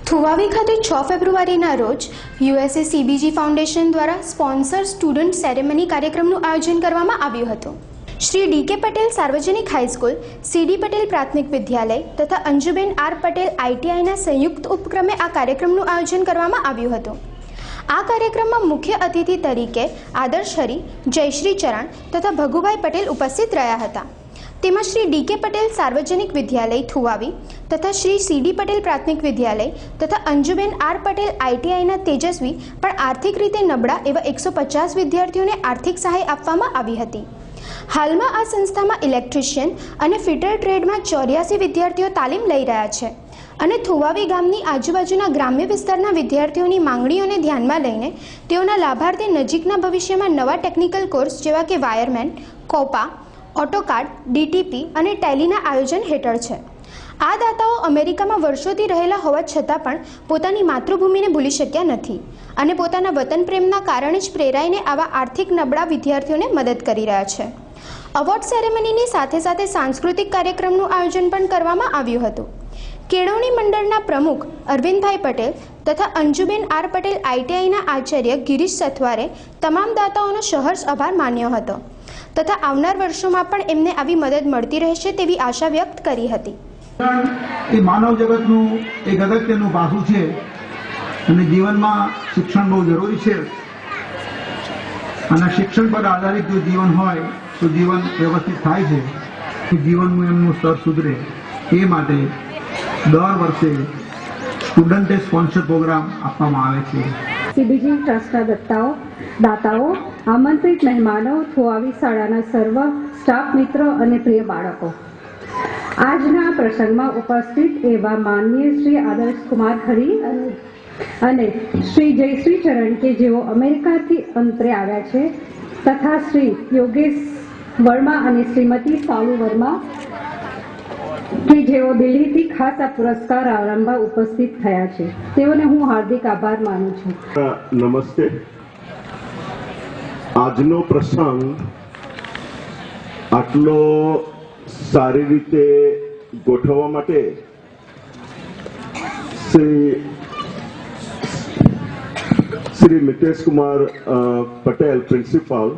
થુવાવી ખાતે 6 ફેબ્રુઆરીના રોજ USA સીબીજી foundation દ્વારા સ્પોન્સર સ્ટુડન્ટ સેરેમની કાર્યક્રમનું આયોજન કરવામાં આવ્યું હતું। શ્રી ડી.કે. પટેલ સાર્વજનિક હાઈસ્કૂલ, સી.ડી. પટેલ પ્રાથમિક વિદ્યાલય તથા અંજુબેન આર. પટેલ આઈટીઆઈના સંયુક્ત ઉપક્રમે આ કાર્યક્રમનું આયોજન કરવામાં આવ્યું હતું। આ કાર્યક્રમમાં મુખ્ય અતિથિ તરીકે આદર્શ હરી, જયશ્રી ચરણ તથા ભગુભાઈ પટેલ ઉપસ્થિત રહ્યા હતા। તેમાં શ્રી ડી.કે. પટેલ સાર્વજનિક વિદ્યાલય થુવાવી તથા શ્રી સી.ડી. પટેલ પ્રાથમિક વિદ્યાલય તથા અંજુબેન આર. પટેલ આઈટીઆઈના તેજસ્વી પણ આર્થિક રીતે નબળા એવા 150 વિદ્યાર્થીઓને આર્થિક સહાય આપવામાં આવી હતી। હાલમાં આ સંસ્થામાં ઇલેક્ટ્રિશિયન અને ફિટર ટ્રેડમાં 84 વિદ્યાર્થીઓ તાલીમ લઈ રહ્યા છે અને થુવાવી ગામની આજુબાજુના ગ્રામ્ય વિસ્તારના વિદ્યાર્થીઓની માંગણીઓને ધ્યાનમાં લઈને તેઓના લાભાર્થે નજીકના ભવિષ્યમાં નવા ટેકનિકલ કોર્સ જેવા કે વાયરમેન, કોપા, ઓટોકાડ, ડીટીપી અને ટેલીના આયોજન હેઠળ છે। આ દાતાઓ અમેરિકામાં વર્ષોથી રહેલા હોવા છતાં પણ પોતાની માતૃભૂમિને ભૂલી શક્યા નથી અને પોતાના વતન પ્રેમના કારણે જ પ્રેરાઈને આવા આર્થિક નબળા વિદ્યાર્થીઓને મદદ કરી રહ્યા છે। અવોર્ડ સેરેમનીની સાથે સાથે સાંસ્કૃતિક કાર્યક્રમનું આયોજન પણ કરવામાં આવ્યું હતું। કેળવણી મંડળના પ્રમુખ અરવિંદભાઈ પટેલ તથા અંજુબેન આર. પટેલ આઈટીઆઈના આચાર્ય ગિરીશ સથવારે તમામ દાતાઓનો સહર્ષ આભાર માન્યો હતો તથા આવનાર વર્ષોમાં પણ એમને આવી મદદ મળતી રહેશે તેવી આશા વ્યક્ત કરી હતી। એ માનવ જગતનું એક અગત્યનું પાસું છે અને જીવનમાં શિક્ષણ બહુ જરૂરી છે અને શિક્ષણ પર આધારિત જો જીવન હોય તો જીવન વ્યવસ્થિત થાય છે કે જીવનનું એમનું સ્તર સુધરે એ માટે દર વર્ષે સ્ટુડન્ટ સ્પોન્સર પ્રોગ્રામ આપવામાં આવે છે। સીબીજી ટ્રસ્ટના દાતાઓ, આમંત્રિત મહેમાનો, થુવાવી શાળાના સર્વ સ્ટાફ મિત્રો અને પ્રિય બાળકો, આજના પ્રસંગમાં ઉપસ્થિત એવા માનનીય શ્રી આદર્શ કુમાર હરી અને શ્રી જયશ્રી ચરણ કે જેઓ અમેરિકાથી અંતરે આવ્યા છે તથા શ્રી યોગેશ વર્મા અને શ્રીમતી સાલુ વર્મા કે જેઓ દિલ્હીથી ખાસ આ પુરસ્કાર આરંભવા ઉપસ્થિત થયા છે, તેઓને હું હાર્દિક આભાર માનું છું। નમસ્તે। આજનો પ્રસંગ આટલો સારી રીતે ગોઠવવા માટે શ્રી મિતેશ કુમાર પટેલ પ્રિન્સિપાલ